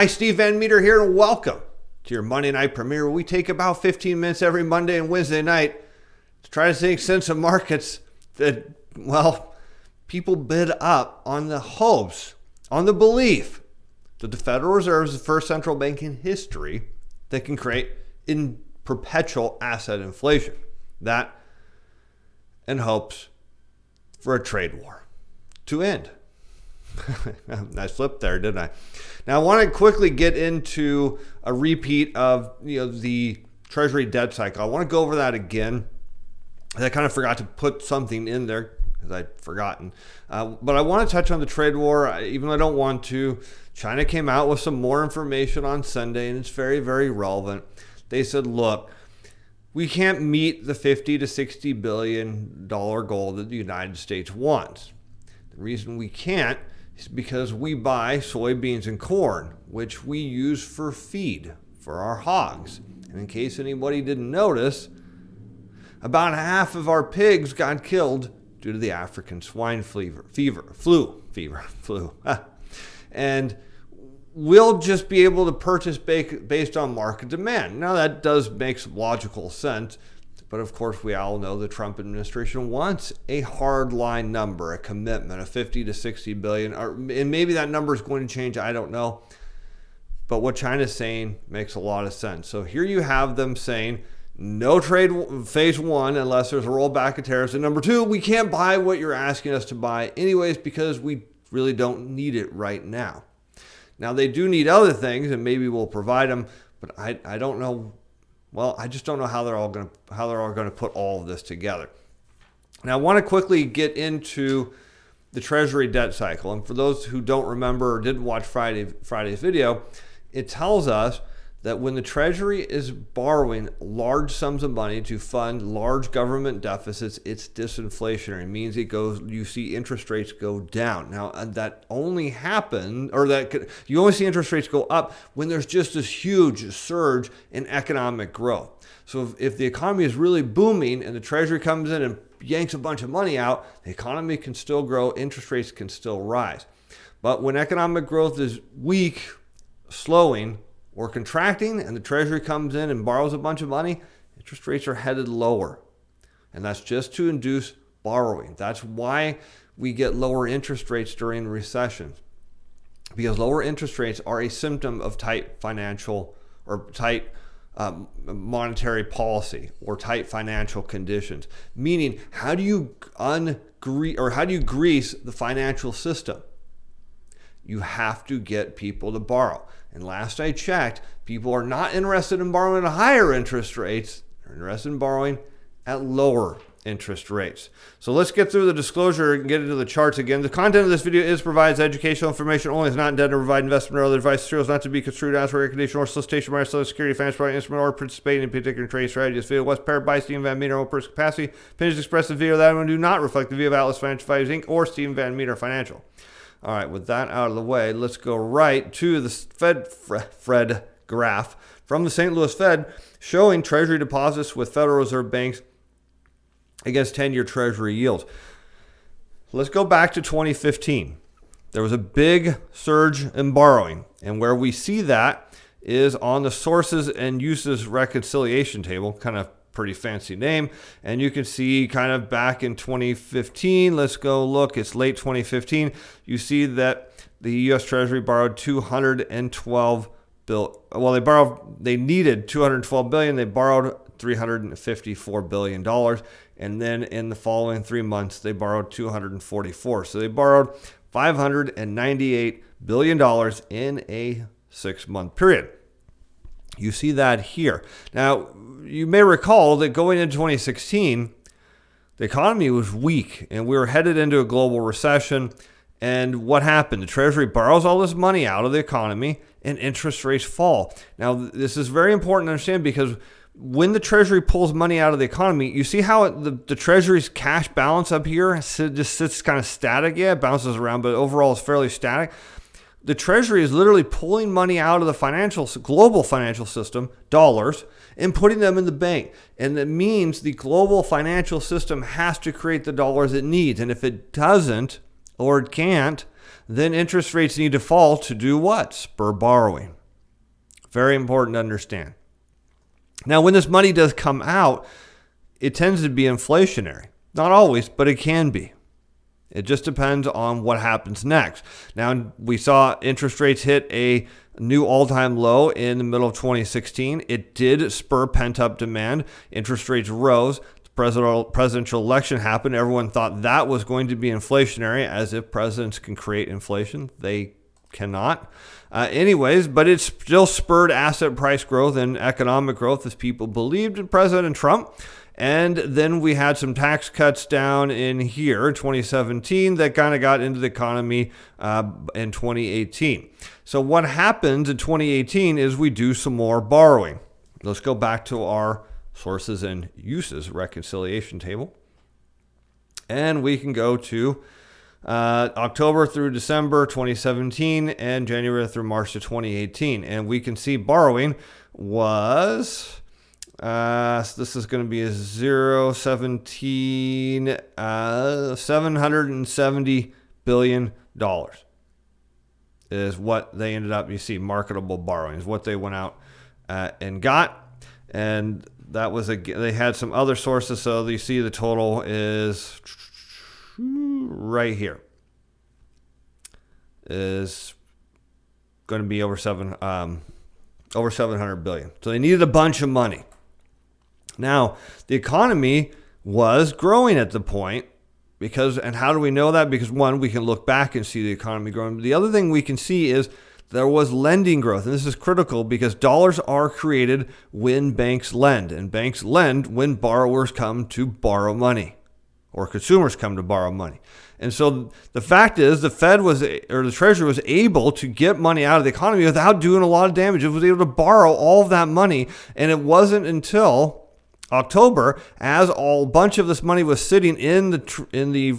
Hi, Steve Van Metre here, and welcome to your Monday night premiere, where we take about 15 minutes every Monday and Wednesday night to try to make sense of markets that, well, people bid up on the hopes, on the belief that the Federal Reserve is the first central bank in history that can create in perpetual asset inflation. That and hopes for a trade war to end. I slipped there, didn't I? Now, I want to quickly get into a repeat of the Treasury debt cycle. I want to go over that again. I kind of forgot to put something in there because I'd forgotten. But I want to touch on the trade war, even though I don't want to. China came out with some more information on Sunday, and it's very, very relevant. They said, look, we can't meet the $50 to $60 billion goal that the United States wants. The reason we can't is because we buy soybeans and corn, which we use for feed for our hogs. And in case anybody didn't notice, about half of our pigs got killed due to the African swine flu. And we'll just be able to purchase based on market demand. Now, that does make some logical sense. But of course, we all know the Trump administration wants a hard line number, a commitment of 50 to 60 billion, and maybe that number is going to change. I don't know. But what China's saying makes a lot of sense. So here you have them saying no trade phase one unless there's a rollback of tariffs. And number two, we can't buy what you're asking us to buy anyways because we really don't need it right now. Now, they do need other things, and maybe we'll provide them, but I don't know. Well, I just don't know how they're all going to put all of this together. Now, I want to quickly get into the Treasury debt cycle. And for those who don't remember or didn't watch Friday's video, it tells us that when the Treasury is borrowing large sums of money to fund large government deficits, it's disinflationary. It means you see interest rates go down. Now, that only happens, you only see interest rates go up when there's just this huge surge in economic growth. So if the economy is really booming and the Treasury comes in and yanks a bunch of money out, the economy can still grow, interest rates can still rise. But when economic growth is weak, slowing, or contracting, and the Treasury comes in and borrows a bunch of money, interest rates are headed lower. And that's just to induce borrowing. That's why we get lower interest rates during recessions. Because lower interest rates are a symptom of tight financial or tight monetary policy or tight financial conditions. Meaning, how do you grease the financial system? You have to get people to borrow. And last I checked, people are not interested in borrowing at higher interest rates. They're interested in borrowing at lower interest rates. So let's get through the disclosure and get into the charts again. The content of this video provides educational information only. It's not intended to provide investment or other advice. Materials not to be construed as recognition or solicitation by a security, financial product, instrument, or participating in particular trade strategy. This video was prepared by Steven Van Metre, personal capacity. Opinions expressed in the video that do not reflect the view of Atlas Financial Advisors Inc. or Steven Van Metre Financial. All right, with that out of the way, let's go right to the Fed graph from the St. Louis Fed showing Treasury deposits with Federal Reserve banks against 10-year Treasury yields. Let's go back to 2015. There was a big surge in borrowing, and where we see that is on the sources and uses reconciliation table, kind of pretty fancy name. And you can see kind of back in 2015, let's go look, it's late 2015. You see that the U.S. Treasury borrowed $212 billion. Well, they needed $212 billion. They borrowed $354 billion. And then in the following 3 months, they borrowed $244. So they borrowed $598 billion in a 6-month period. You see that here. Now, you may recall that going into 2016, the economy was weak and we were headed into a global recession. And what happened? The Treasury borrows all this money out of the economy and interest rates fall. Now, this is very important to understand because when the Treasury pulls money out of the economy, you see how the Treasury's cash balance up here just sits kind of static. Yeah, it bounces around, but overall it's fairly static. The Treasury is literally pulling money out of the global financial system, dollars, and putting them in the bank. And that means the global financial system has to create the dollars it needs. And if it doesn't, or it can't, then interest rates need to fall to do what? Spur borrowing. Very important to understand. Now, when this money does come out, it tends to be inflationary. Not always, but it can be. It just depends on what happens next. Now, we saw interest rates hit a new all-time low in the middle of 2016. It did spur pent-up demand. Interest rates rose. The presidential election happened. Everyone thought that was going to be inflationary, as if presidents can create inflation. They cannot. But it still spurred asset price growth and economic growth as people believed in President Trump. And then we had some tax cuts down in here in 2017 that kind of got into the economy in 2018. So what happens in 2018 is we do some more borrowing. Let's go back to our sources and uses reconciliation table. And we can go to October through December 2017 and January through March of 2018. And we can see borrowing was... this is going to be a 0.17, $770 billion is what they ended up, you see, marketable borrowings, what they went out and got. And that was, they had some other sources. So you see the total is right here. Is going to be over 700 billion. So they needed a bunch of money. Now, the economy was growing at the point and how do we know that? Because one, we can look back and see the economy growing. The other thing we can see is there was lending growth. And this is critical because dollars are created when banks lend. And banks lend when borrowers come to borrow money or consumers come to borrow money. And so the fact is the Treasury was able to get money out of the economy without doing a lot of damage. It was able to borrow all of that money. And it wasn't until October, as a bunch of this money was sitting in the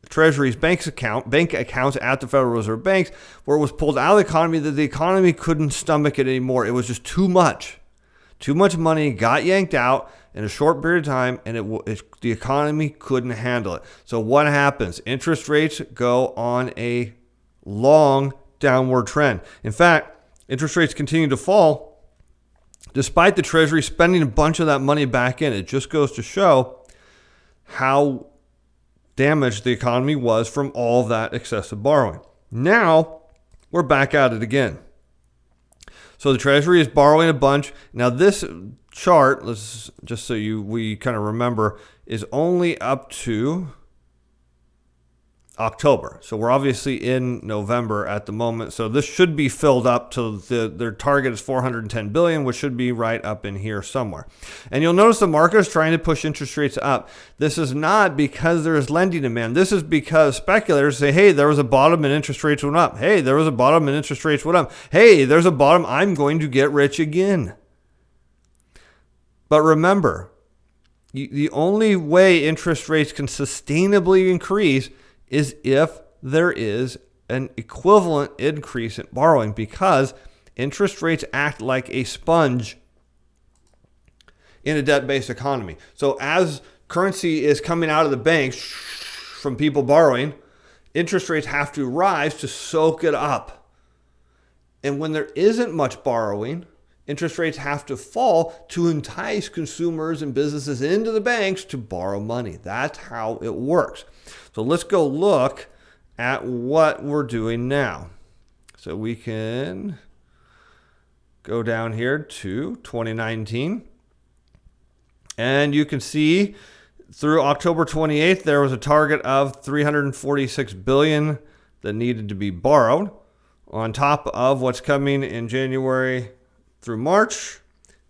Treasury's bank accounts at the Federal Reserve banks, where it was pulled out of the economy, that the economy couldn't stomach it anymore. It was just too much. Too much money got yanked out in a short period of time, and the economy couldn't handle it. So what happens? Interest rates go on a long downward trend. In fact, interest rates continue to fall despite the Treasury spending a bunch of that money back in. It just goes to show how damaged the economy was from all that excessive borrowing. Now, we're back at it again. So the Treasury is borrowing a bunch. Now, this chart, just so we kind of remember, is only up to October. So we're obviously in November at the moment. So this should be filled up to their target is 410 billion, which should be right up in here somewhere. And you'll notice the market is trying to push interest rates up. This is not because there is lending demand. This is because speculators say, hey, there was a bottom and interest rates went up. Hey, there was a bottom and interest rates went up. Hey, there's a bottom. I'm going to get rich again. But remember, the only way interest rates can sustainably increase is if there is an equivalent increase in borrowing, because interest rates act like a sponge in a debt-based economy. So as currency is coming out of the banks from people borrowing, interest rates have to rise to soak it up. And when there isn't much borrowing, interest rates have to fall to entice consumers and businesses into the banks to borrow money. That's how it works. So let's go look at what we're doing now. So we can go down here to 2019. And you can see through October 28th, there was a target of $346 billion that needed to be borrowed on top of what's coming in January through March.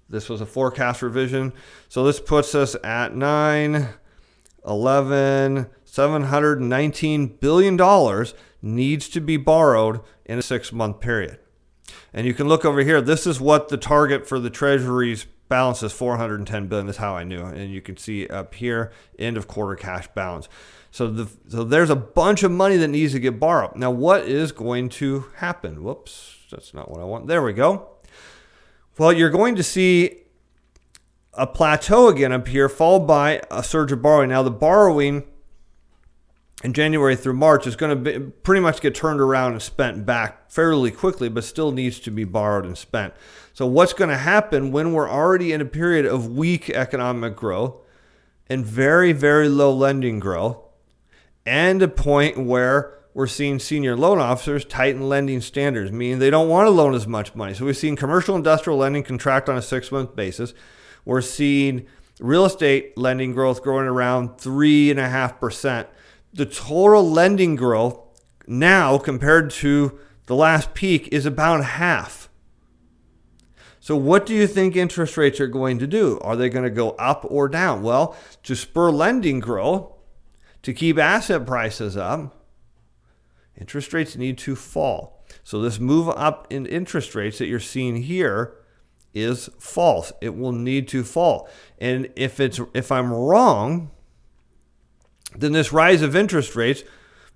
This was a forecast revision. So this puts us at $719 billion needs to be borrowed in a 6-month period. And you can look over here. This is what the target for the Treasury's balance is, $410 billion. That's how I knew. And you can see up here, end of quarter cash balance. So there's a bunch of money that needs to get borrowed. Now, what is going to happen? Whoops, that's not what I want. There we go. Well, you're going to see a plateau again up here, followed by a surge of borrowing. Now, the borrowing in January through March is going to pretty much get turned around and spent back fairly quickly, but still needs to be borrowed and spent. So what's going to happen when we're already in a period of weak economic growth and very, very low lending growth, and a point where we're seeing senior loan officers tighten lending standards, meaning they don't want to loan as much money. So we've seen commercial industrial lending contract on a 6-month basis. We're seeing real estate lending growth growing around 3.5%. The total lending growth now compared to the last peak is about half. So what do you think interest rates are going to do? Are they going to go up or down? Well, to spur lending growth, to keep asset prices up, interest rates need to fall. So this move up in interest rates that you're seeing here is false. It will need to fall. And if I'm wrong, then this rise of interest rates,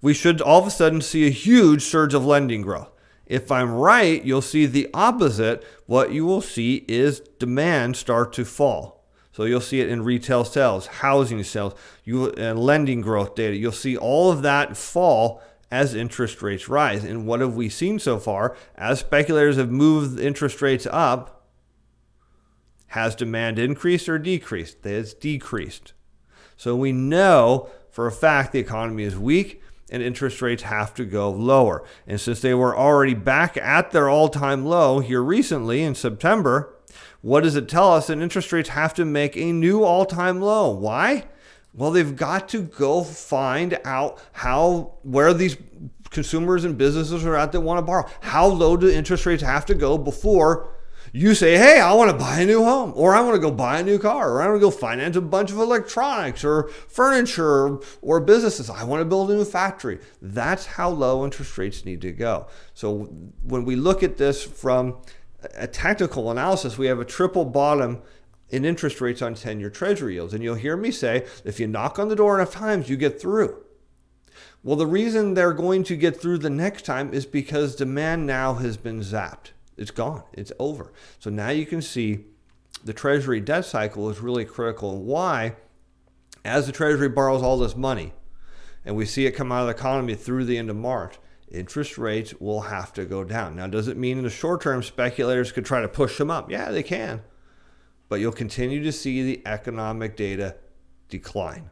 we should all of a sudden see a huge surge of lending growth. If I'm right, you'll see the opposite. What you will see is demand start to fall. So you'll see it in retail sales, housing sales, and lending growth data. You'll see all of that fall as interest rates rise. And what have we seen so far? As speculators have moved interest rates up, has demand increased or decreased? It's decreased. So we know for a fact the economy is weak and interest rates have to go lower. And since they were already back at their all-time low here recently in September, what does it tell us? That interest rates have to make a new all-time low. Why? Well, they've got to go find out where these consumers and businesses are at that want to borrow. How low do interest rates have to go before you say, hey, I want to buy a new home, or I want to go buy a new car, or I want to go finance a bunch of electronics or furniture or businesses. I want to build a new factory. That's how low interest rates need to go. So when we look at this from a technical analysis, we have a triple bottom in interest rates on 10-year Treasury yields. And you'll hear me say, if you knock on the door enough times, you get through. Well, the reason they're going to get through the next time is because demand now has been zapped. It's gone. It's over. So now you can see the Treasury debt cycle is really critical. And why? As the Treasury borrows all this money, and we see it come out of the economy through the end of March, interest rates will have to go down. Now, does it mean in the short term speculators could try to push them up? Yeah, they can. But you'll continue to see the economic data decline.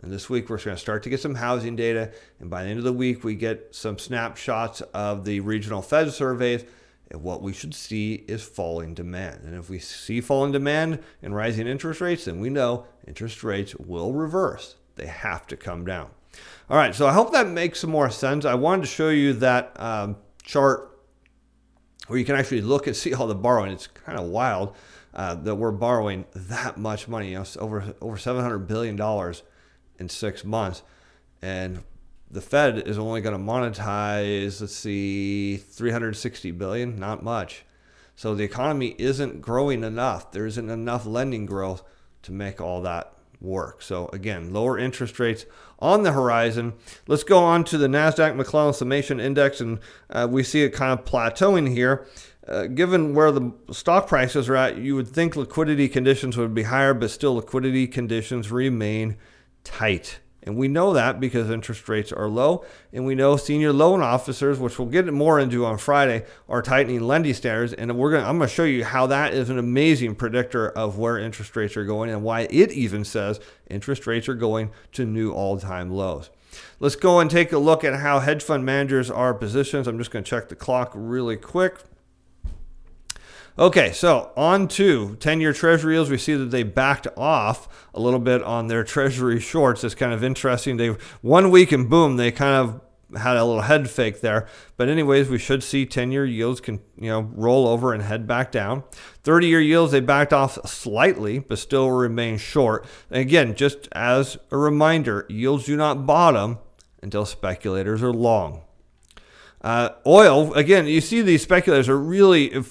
And this week, we're going to start to get some housing data. And by the end of the week, we get some snapshots of the regional Fed surveys. And what we should see is falling demand. And if we see falling demand and rising interest rates, then we know interest rates will reverse. They have to come down. All right, so I hope that makes some more sense. I wanted to show you that chart where you can actually look and see all the borrowing. It's kind of wild that we're borrowing that much money, over $700 billion in 6 months. And the Fed is only going to monetize, $360 billion, not much. So the economy isn't growing enough. There isn't enough lending growth to make all that work. So again, lower interest rates on the horizon. Let's go on to the Nasdaq Mcclellan Summation Index, and we see it kind of plateauing here. Given where the stock prices are at, you would think liquidity conditions would be higher, but still liquidity conditions remain tight. And we know that because interest rates are low, and we know senior loan officers, which we'll get more into on Friday, are tightening lending standards. And I'm going to show you how that is an amazing predictor of where interest rates are going and why it even says interest rates are going to new all-time lows. Let's go and take a look at how hedge fund managers are positioned. I'm just going to check the clock really quick. Okay, so on to 10-year Treasury yields. We see that they backed off a little bit on their Treasury shorts. It's kind of interesting. 1 week and boom, they kind of had a little head fake there. But anyways, we should see 10-year yields can roll over and head back down. 30-year yields, they backed off slightly, but still remain short. And again, just as a reminder, yields do not bottom until speculators are long. Oil, again, you see these speculators are really,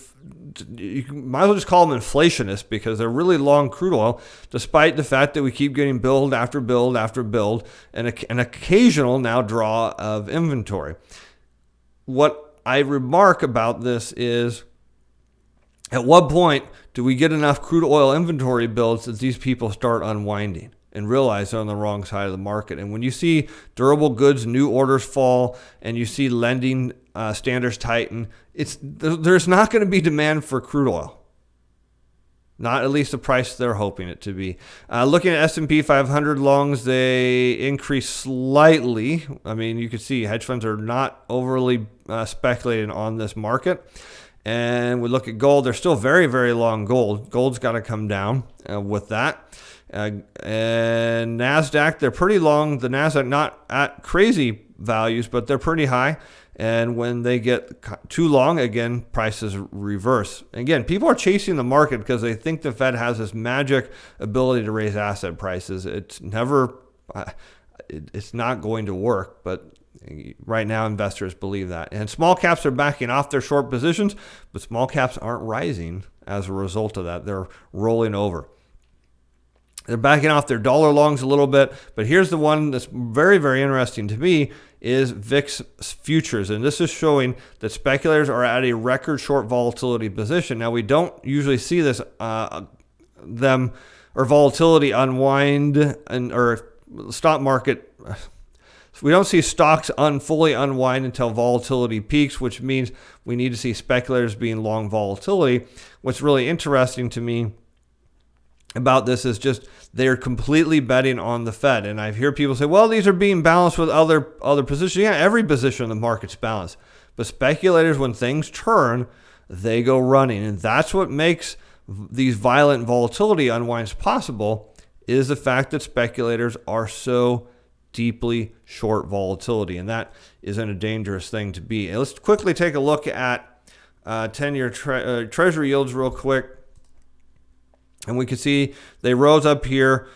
you might as well just call them inflationists because they're really long crude oil, despite the fact that we keep getting build after build after build and an occasional now draw of inventory. What I remark about this is, at what point do we get enough crude oil inventory builds that these people start unwinding? and realize they're on the wrong side of the market. And when you see durable goods, new orders fall, and you see lending standards tighten, there's not going to be demand for crude oil. Not at least the price they're hoping it to be. Looking at S&P 500 longs, they increased slightly. I mean, you can see hedge funds are not overly speculating on this market. And we look at gold, they're still very, very long gold. Gold's got to come down with that. And Nasdaq, they're pretty long. The Nasdaq not at crazy values, but they're pretty high. And when they get too long, again, prices reverse. Again, people are chasing the market because they think the Fed has this magic ability to raise asset prices. It's not going to work, but right now investors believe that. And small caps are backing off their short positions, but small caps aren't rising as a result of that. They're rolling over. They're backing off their dollar longs a little bit, but here's the one that's very, very interesting to me is Vix Futures. And this is showing that speculators are at a record short volatility position. Now, we don't usually see this, volatility unwind or stock market. We don't see stocks fully unwind until volatility peaks, which means we need to see speculators being long volatility. What's really interesting to me about this is just they're completely betting on the Fed. And I hear people say, well, these are being balanced with other positions. Yeah, every position in the market's balanced. But speculators, when things turn, they go running. And that's what makes these violent volatility unwinds possible, is the fact that speculators are so deeply short volatility. And that isn't a dangerous thing to be. And let's quickly take a look at 10-year Treasury yields real quick. And we can see they rose up here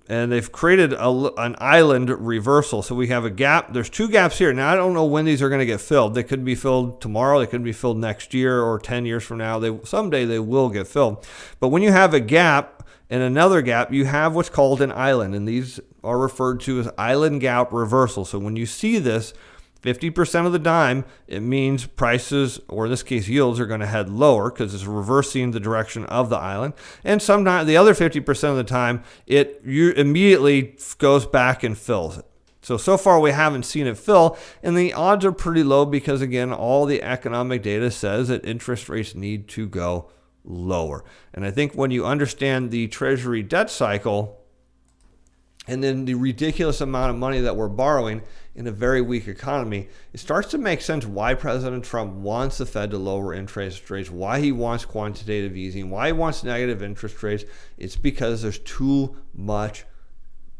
and they've created an island reversal. So we have a gap. There's two gaps here. Now, I don't know when these are going to get filled. They could be filled tomorrow. They could be filled next year or 10 years from now. Someday they will get filled. But when you have a gap and another gap, you have what's called an island. And these are referred to as island gap reversal. So when you see this, 50% of the time, it means prices, or in this case yields, are going to head lower because it's reversing the direction of the island. And sometimes the other 50% of the time, you immediately goes back and fills it. So far we haven't seen it fill, and the odds are pretty low because, again, all the economic data says that interest rates need to go lower. And I think when you understand the Treasury debt cycle, and then the ridiculous amount of money that we're borrowing in a very weak economy, it starts to make sense why President Trump wants the Fed to lower interest rates, why he wants quantitative easing, why he wants negative interest rates. It's because there's too much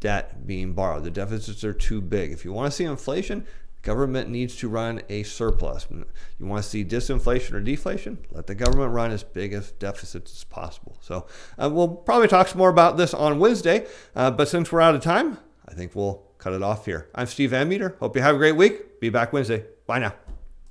debt being borrowed. The deficits are too big. If you want to see inflation, government needs to run a surplus. You want to see disinflation or deflation? Let the government run as big as deficits as possible. So we'll probably talk some more about this on Wednesday, but since we're out of time, I think we'll cut it off here. I'm Steve Van Metre. Hope you have a great week. Be back Wednesday. Bye now.